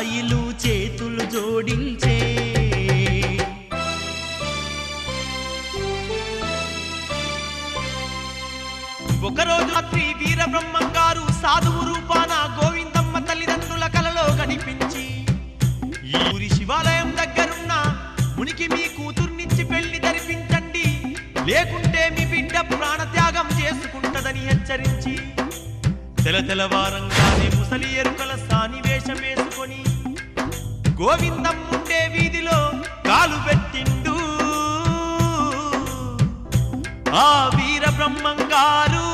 సాయిలు చేతులు జోడించే. ఒకరోజు రాత్రి వీరబ్రహ్మంగారు సాధువు రూపాన గోవిందమ్మ తల్లిదండ్రుల కలలో కనిపించి, ఈ ఊరి శివాలయం దగ్గరున్న మునికి మీ కూతుర్నిచ్చి పెళ్లి జరిపించండి, లేకుంటే మీ బిడ్డ ప్రాణత్యాగం చేసుకుంటదని హెచ్చరించి, తెలవారంగానే ముసలి ఎరుకల సానివేషం వేసుకొని గోవిందం ఉండే వీధిలో కాలు పెట్టిండు ఆ వీరబ్రహ్మంగారు.